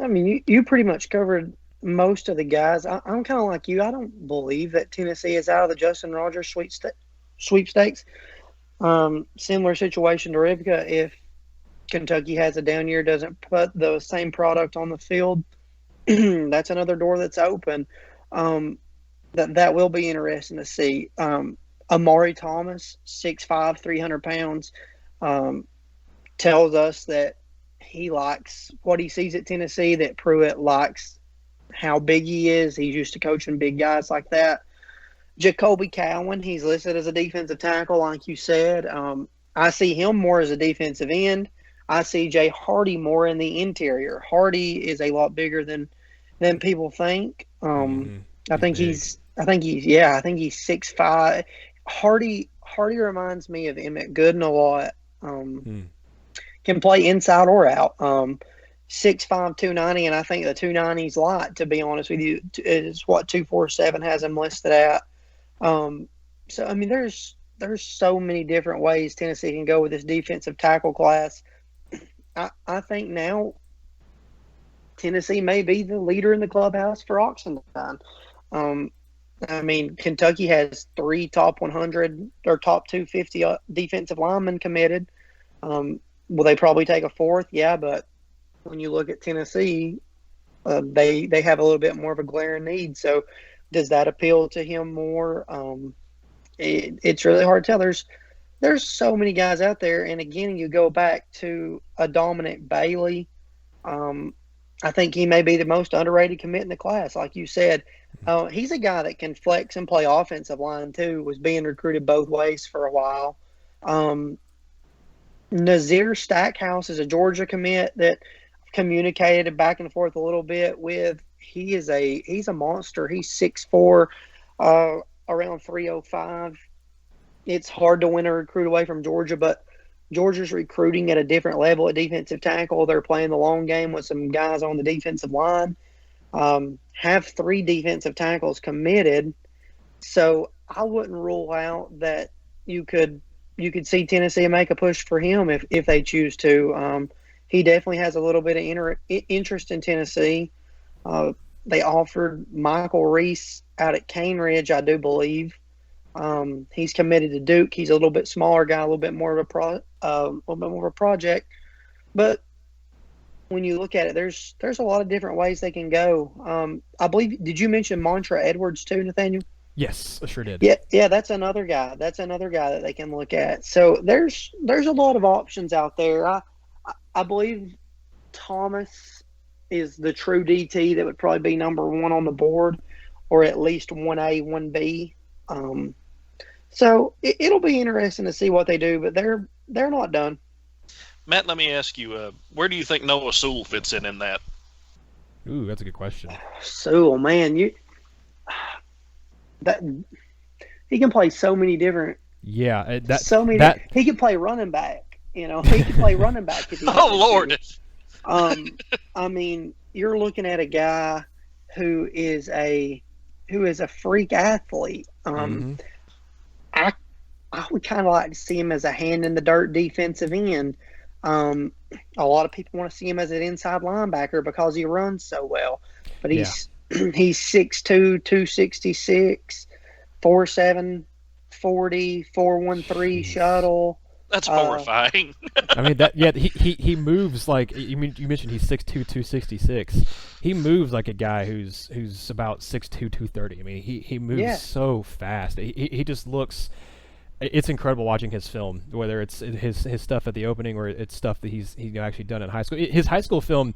I mean, you pretty much covered most of the guys. I'm kind of like you. I don't believe that Tennessee is out of the Justin Rogers sweepstakes. Similar situation to Rivka. If Kentucky has a down year, doesn't put the same product on the field, that's another door that's open. That will be interesting to see. Amari Thomas, 6'5", 300 pounds, tells us that he likes what he sees at Tennessee, that Pruitt likes how big he is. He's used to coaching big guys like that. Jacoby Cowan, he's listed as a defensive tackle, like you said. I see him more as a defensive end. I see Jay Hardy more in the interior. Hardy is a lot bigger than people think. I think he's 6'5". Hardy reminds me of Emmett Gooden a lot. Can play inside or out. 6'5", 290, and I think the 290's light, to be honest with you, is what 247 has him listed at. So I mean, there's so many different ways Tennessee can go with this defensive tackle class. I think now Tennessee may be the leader in the clubhouse for Oxendine. I mean, Kentucky has 3 top 100 or top 250 defensive linemen committed. Will they probably take a fourth? Yeah, but when you look at Tennessee, they have a little bit more of a glaring need. So does that appeal to him more? It's really hard to tell. There's so many guys out there, and again, you go back to a Dominic Bailey. I think he may be the most underrated commit in the class. Like you said, he's a guy that can flex and play offensive line too. Was being recruited both ways for a while. Nazir Stackhouse is a Georgia commit that communicated back and forth a little bit with. He's a monster. He's 6'4", around 305. It's hard to win a recruit away from Georgia, but Georgia's recruiting at a different level at defensive tackle. They're playing the long game with some guys on the defensive line. Have 3 defensive tackles committed, so I wouldn't rule out that you could see Tennessee make a push for him if they choose to. He definitely has a little bit of interest in Tennessee. They offered Michael Reese out at Cane Ridge, I do believe. He's committed to Duke. He's a little bit smaller guy, a little bit more of a project. But when you look at it, there's a lot of different ways they can go. I believe, did you mention Montra Edwards too, Nathaniel? Yes, I sure did. Yeah, that's another guy. That's another guy that they can look at. So there's a lot of options out there. I believe Thomas is the true DT that would probably be number 1 on the board, or at least 1A, 1B. So it'll be interesting to see what they do, but they're not done. Matt, let me ask you, where do you think Noah Sewell fits in that? Ooh, that's a good question. Sewell, man, he can play so many different. Yeah, he can play running back. He can play running back. If he Oh Lord! I mean, you're looking at a guy who is a freak athlete. I would kind of like to see him as a hand in the dirt defensive end. A lot of people want to see him as an inside linebacker because he runs so well. But he's 6'2", 266, 4'7", 40, 4'13" shuttle. That's horrifying. I mean he moves like you mentioned he's 6'2", 266. He moves like a guy who's about 6'2", 230. I mean he moves so fast. He just looks. It's incredible watching his film, whether it's his stuff at the opening or it's stuff that he's actually done in high school. His high school film,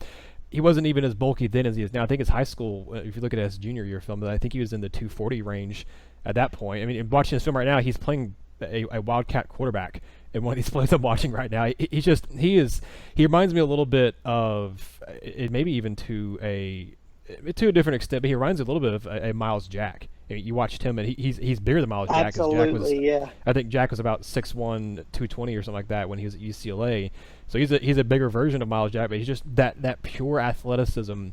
he wasn't even as bulky then as he is now. I think his high school, if you look at his junior year film, I think he was in the 240 range at that point. I mean, watching his film right now, he's playing a Wildcat quarterback in one of these plays I'm watching right now. He reminds me a little bit of, maybe even to a different extent, but he reminds me a little bit of a Miles Jack. I mean, you watched him, and he's bigger than Miles Jack. Absolutely, yeah. I think Jack was about 6'1", 220 or something like that when he was at UCLA. So he's a bigger version of Miles Jack, but he's just that pure athleticism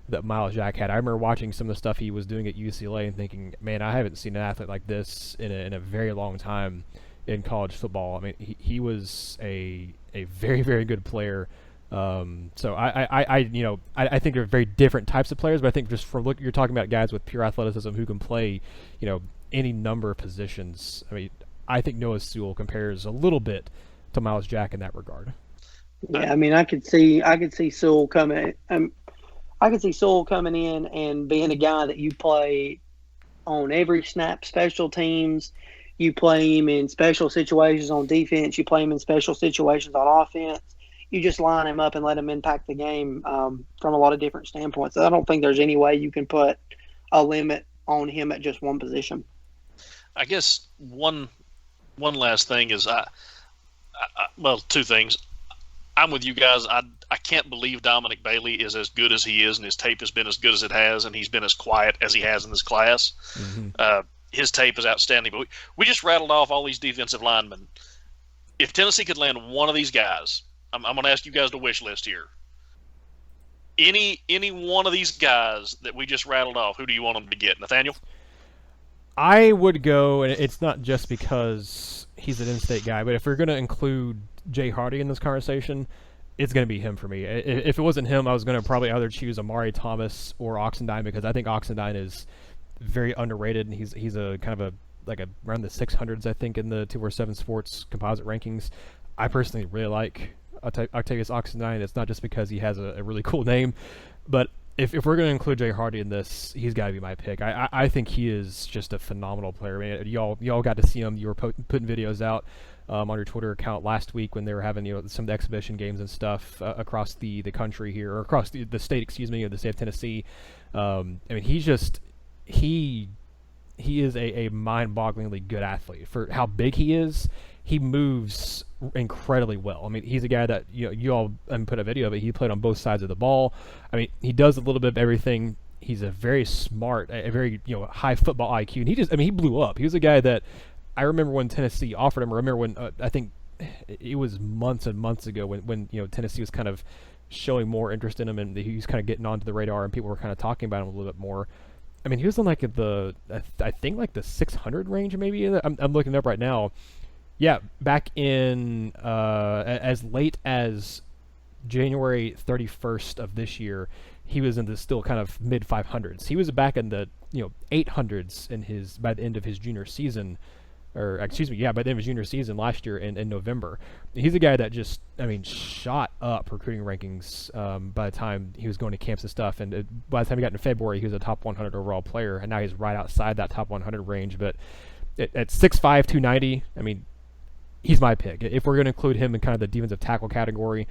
that Miles Jack had. I remember watching some of the stuff he was doing at UCLA and thinking, man, I haven't seen an athlete like this in a very long time in college football. I mean, he was a very, very good player. So I think they're very different types of players, but I think just you're talking about guys with pure athleticism who can play, any number of positions. I mean, I think Noah Sewell compares a little bit to Miles Jack in that regard. Yeah, I mean, I could see Sewell coming. I could see Sewell coming in and being a guy that you play on every snap, special teams. You play him in special situations on defense. You play him in special situations on offense. You just line him up and let him impact the game from a lot of different standpoints. I don't think there's any way you can put a limit on him at just one position. I guess one last thing is, two things. I'm with you guys. I can't believe Dominic Bailey is as good as he is, and his tape has been as good as it has, and he's been as quiet as he has in this class. Mm-hmm. His tape is outstanding. But we just rattled off all these defensive linemen. If Tennessee could land one of these guys, I'm going to ask you guys to wish list here. Any one of these guys that we just rattled off, who do you want them to get? Nathaniel? I would go, and it's not just because he's an in-state guy, but if we're going to include Jay Hardy in this conversation, it's going to be him for me. If it wasn't him, I was going to probably either choose Amari Thomas or Oxendine, because I think Oxendine is very underrated, and he's a kind of around the 600s, I think, in the 247 Sports composite rankings. I personally really like Octavius Oxendine. It's not just because he has a really cool name, but if we're going to include Jay Hardy in this, he's got to be my pick. I think he is just a phenomenal player. I mean, y'all got to see him. You were putting videos out on your Twitter account last week when they were having some of the exhibition games and stuff across the country here, or across the state, of the state of Tennessee. I mean, he is a mind-bogglingly good athlete for how big he is. He moves incredibly well. I mean, he's a guy that you all put a video of it. He played on both sides of the ball. I mean, he does a little bit of everything. He's a very smart, a very high football IQ, and he blew up. He was a guy that I remember when Tennessee offered him. I remember when I think it was months and months ago when Tennessee was kind of showing more interest in him, and he was kind of getting onto the radar, and people were kind of talking about him a little bit more. I mean, he was in I think the 600 range maybe. I'm looking it up right now. Yeah, back in as late as January 31st of this year, he was in the still kind of mid 500s. He was back in the 800s by the end of his junior season, or excuse me, by the end of his junior season last year in November. He's a guy that just shot up recruiting rankings by the time he was going to camps and stuff. And by the time he got into February, he was a top 100 overall player, and now he's right outside that top 100 range. But at 6'5", 290, I mean, he's my pick. If we're going to include him in kind of the defensive tackle category,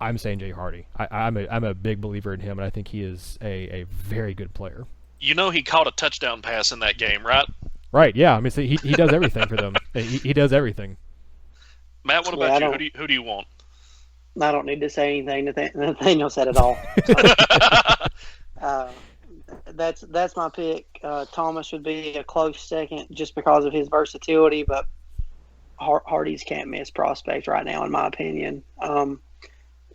I'm saying Jay Hardy. I'm a big believer in him, and I think he is a very good player. He caught a touchdown pass in that game, right? Right, yeah. I mean, so he does everything for them. He does everything. Matt, what about you? Who do you want? I don't need to say anything. Nathaniel said it all. That's my pick. Thomas would be a close second just because of his versatility, but Hardy's can't miss prospect right now, in my opinion.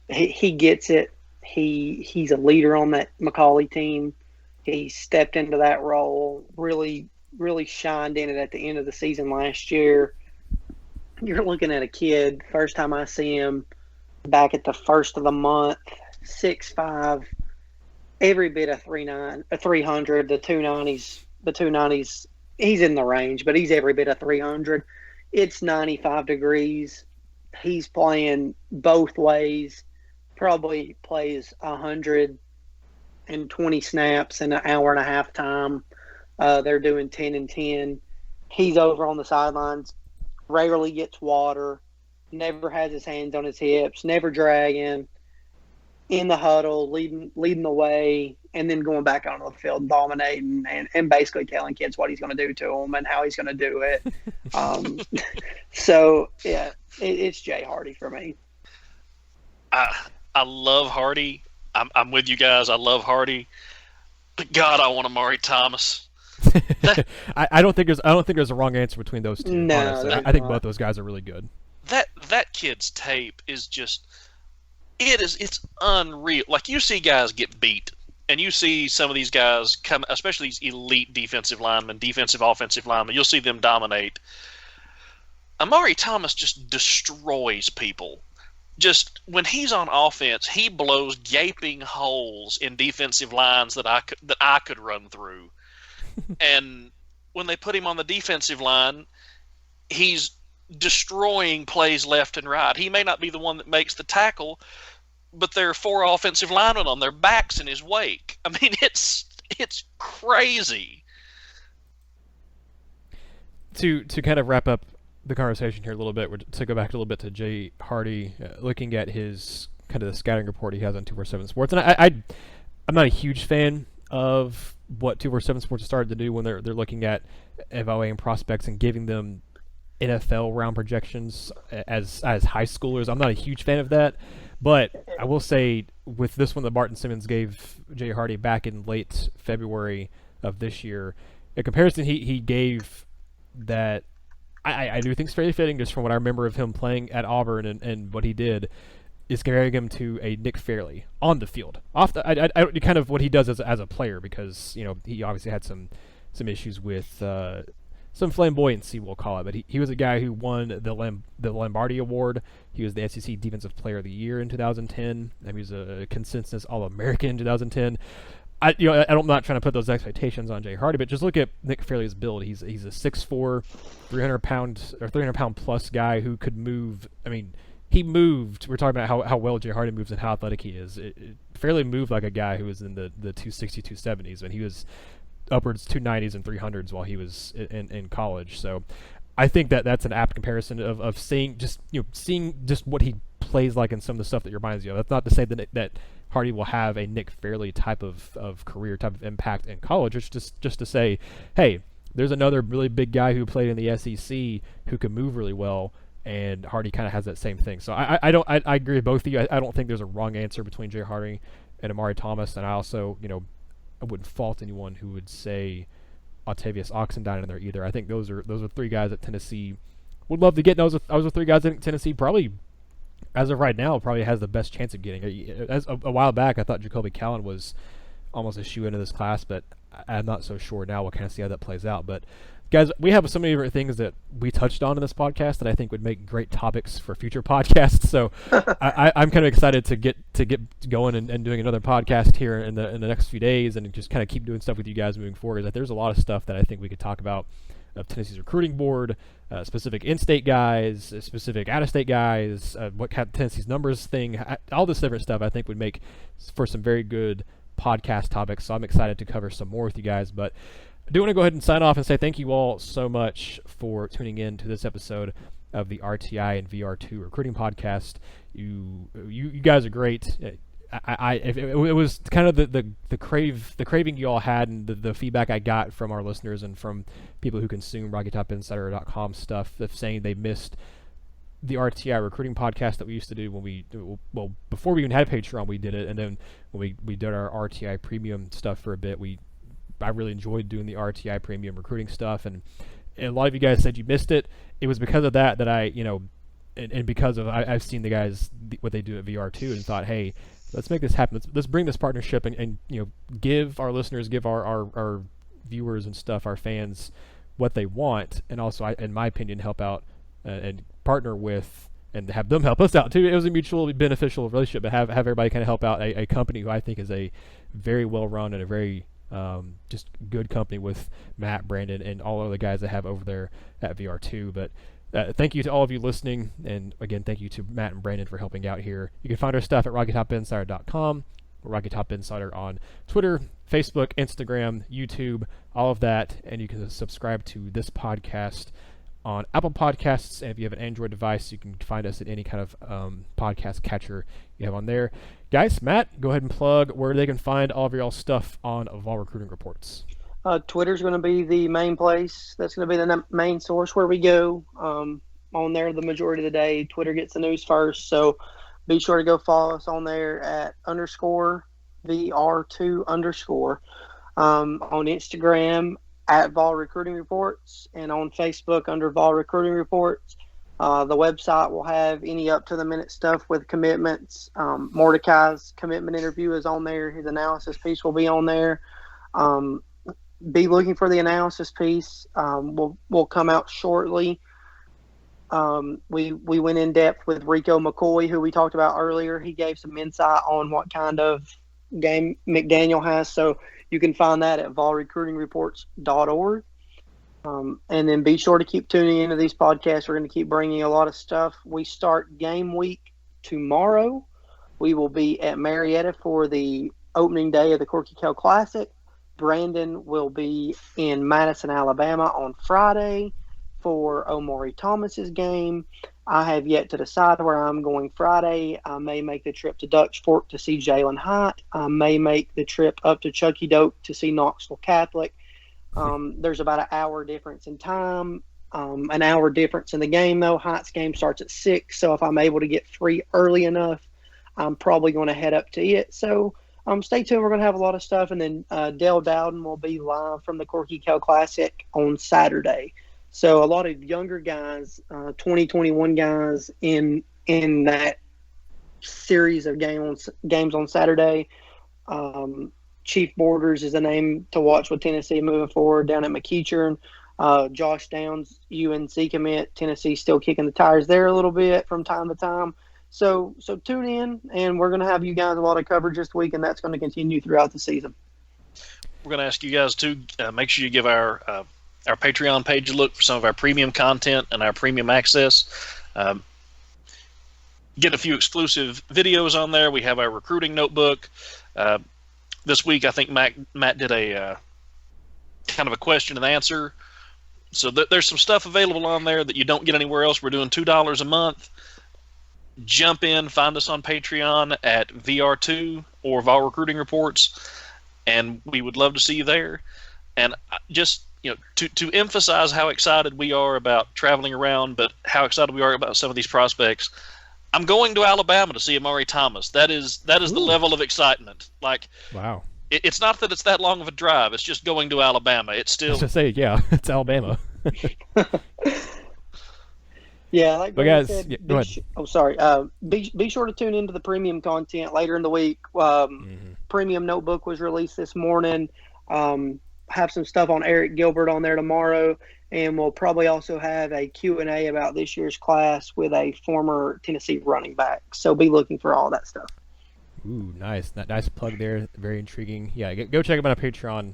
He gets it. He's a leader on that McCauley team. He stepped into that role, really shined in it at the end of the season last year. You're looking at a kid, first time I see him, back at the first of the month, 6'5", every bit of 300, the 290s, he's in the range, but he's every bit of 300. It's 95 degrees. He's playing both ways, probably plays 120 snaps in an hour and a half time. They're doing 10 and 10. He's over on the sidelines, rarely gets water, never has his hands on his hips, never dragging, in the huddle, leading the way, and then going back onto the field and dominating and basically telling kids what he's going to do to them and how he's going to do it. So, yeah, it's Jay Hardy for me. I love Hardy. I'm with you guys. I love Hardy. But God, I want Amari Thomas. I don't think there's a wrong answer between those two. No, honestly. I think both those guys are really good. That kid's tape is just it's unreal. Like, you see guys get beat, and you see some of these guys come, especially these elite defensive linemen, defensive offensive linemen. You'll see them dominate. Amari Thomas just destroys people. Just when he's on offense, he blows gaping holes in defensive lines that I could run through. And when they put him on the defensive line, he's destroying plays left and right. He may not be the one that makes the tackle, but there are 4 offensive linemen on their backs in his wake. I mean, it's crazy. To kind of wrap up the conversation here a little bit, to go back a little bit to Jay Hardy, looking at his kind of the scouting report he has on 247 Sports, and I'm not a huge fan of what 247 Sports has started to do when they're looking at evaluating prospects and giving them NFL round projections as high schoolers. I'm not a huge fan of that, but I will say with this one that Martin Simmons gave Jay Hardy back in late February of this year, a comparison he gave that I do think is fairly fitting just from what I remember of him playing at Auburn and what he did, is comparing him to a Nick Fairley on the field. Kind of what he does as a player, because he obviously had some issues with some flamboyancy, we'll call it. But he was a guy who won the Lombardi Award. He was the SEC Defensive Player of the Year in 2010. And he was a consensus All-American in 2010. I'm not trying to put those expectations on Jay Hardy, but just look at Nick Fairley's build. He's a 6'4", 300-pound plus guy who could move. I mean, he moved. We're talking about how well Jay Hardy moves and how athletic he is. Fairley moved like a guy who was in the 260s, 270s, and he was upwards 290s and 300s while he was in college. So I think that's an apt comparison of seeing just what he plays like in some of the stuff that reminds you of. That's not to say that Hardy will have a Nick Fairley type of career, type of impact in college. It's just to say, hey, there's another really big guy who played in the SEC who can move really well, and Hardy kind of has that same thing. So I agree with both of you. I don't think there's a wrong answer between Jay Hardy and Amari Thomas, and I also, I wouldn't fault anyone who would say Octavius Oxendine in there either. I think those are three guys that Tennessee would love to get. Those are three guys that Tennessee probably, as of right now, probably has the best chance of getting. As a while back, I thought Jacoby Callan was almost a shoe into this class, but I'm not so sure now. We'll kind of see how that plays out. But guys, we have so many different things that we touched on in this podcast that I think would make great topics for future podcasts. So I'm kind of excited to get going and doing another podcast here in the next few days, and just kind of keep doing stuff with you guys moving forward. That there's a lot of stuff that I think we could talk about of Tennessee's recruiting board, specific in-state guys, specific out-of-state guys, what kind of Tennessee's numbers thing, all this different stuff I think would make for some very good podcast topics. So I'm excited to cover some more with you guys, but I do want to go ahead and sign off and say thank you all so much for tuning in to this episode of the RTI and VR2 Recruiting Podcast. You guys are great. It was kind of the craving you all had, and the feedback I got from our listeners and from people who consume RockyTopInsider.com stuff, of saying they missed the RTI Recruiting Podcast that we used to do before we even had Patreon. We did it, and then when we did our RTI Premium stuff for a bit, I really enjoyed doing the RTI Premium recruiting stuff, and a lot of you guys said you missed it. It was because of that I, and because of I've seen the guys what they do at VR2 and thought, hey, let's make this happen. Let's bring this partnership and give our listeners, give our viewers and stuff, our fans, what they want, and also, in my opinion, help out and partner with and have them help us out too. It was a mutually beneficial relationship, but have everybody kind of help out a company who I think is a very well run and a very just good company with Matt, Brandon, and all of the guys I have over there at VR2. But thank you to all of you listening, and again, thank you to Matt and Brandon for helping out here. You can find our stuff at RockyTopInsider.com, or Rocky Top Insider on Twitter, Facebook, Instagram, YouTube, all of that, and you can subscribe to this podcast on Apple Podcasts, and if you have an Android device, you can find us at any kind of podcast catcher you have on there. Guys, Matt, go ahead and plug where they can find all of y'all's stuff on Vol Recruiting Reports. Twitter's going to be the main place. That's going to be the main source where we go. On there the majority of the day. Twitter gets the news first, so be sure to go follow us on there at _VR2_. On Instagram at Vol Recruiting Reports, and on Facebook under Vol Recruiting Reports. The website will have any up-to-the-minute stuff with commitments. Mordecai's commitment interview is on there. His analysis piece will be on there. Be looking for the analysis piece. Will come out shortly. We went in depth with Rico McCoy, who we talked about earlier. He gave some insight on what kind of game McDaniel has. So you can find that at volrecruitingreports.org. And then be sure to keep tuning into these podcasts. We're going to keep bringing a lot of stuff. We start game week tomorrow. We will be at Marietta for the opening day of the Corky Kell Classic. Brandon will be in Madison, Alabama on Friday for Omari Thomas's game. I have yet to decide where I'm going Friday. I may make the trip to Dutch Fork to see Jalen Hyatt. I may make the trip up to Chucky Doak to see Knoxville Catholic. There's about an hour difference in time, an hour difference in the game, though. Hyatt's game starts at 6, so if I'm able to get free early enough, I'm probably going to head up to it. So stay tuned. We're going to have a lot of stuff, and then Dale Dowden will be live from the Corky Kell Classic on Saturday. So a lot of younger guys, 2021 guys in that series of games on Saturday. Chief Borders is the name to watch with Tennessee moving forward down at McEachern. Josh Downs, UNC commit. Tennessee still kicking the tires there a little bit from time to time. So tune in, and we're going to have you guys a lot of coverage this week, and that's going to continue throughout the season. We're going to ask you guys to make sure you give our Patreon page a look for some of our premium content and our premium access. Get a few exclusive videos on there. We have our recruiting notebook. This week, I think Matt did a kind of a question and answer. So there's some stuff available on there that you don't get anywhere else. We're doing $2 a month. Jump in, find us on Patreon at VR2 or Vol Recruiting Reports, and we would love to see you there. And just to emphasize how excited we are about traveling around, but how excited we are about some of these prospects. I'm going to Alabama to see Amari Thomas. That is the level of excitement. Like, wow. It's not that it's that long of a drive. It's just going to Alabama. It's still. I was to say, yeah, it's Alabama. Yeah, like but guys, said, go ahead. Be sure to tune into the premium content later in the week. Premium notebook was released this morning. Have some stuff on Eric Gilbert on there tomorrow, and we'll probably also have a Q&A about this year's class with a former Tennessee running back. So be looking for all that stuff. Ooh, nice. Nice plug there. Very intriguing. Yeah, go check them out on Patreon.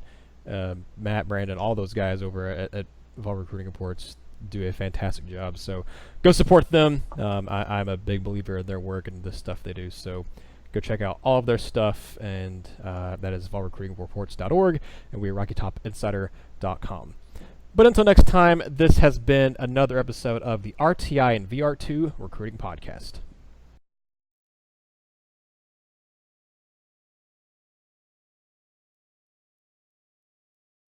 Matt, Brandon, all those guys over at Vol Recruiting Reports do a fantastic job. So go support them. I'm a big believer in their work and the stuff they do. So go check out all of their stuff, and that is volrecruitingreports.org, and we are RockyTopInsider.com. But until next time, this has been another episode of the RTI and VR2 Recruiting Podcast.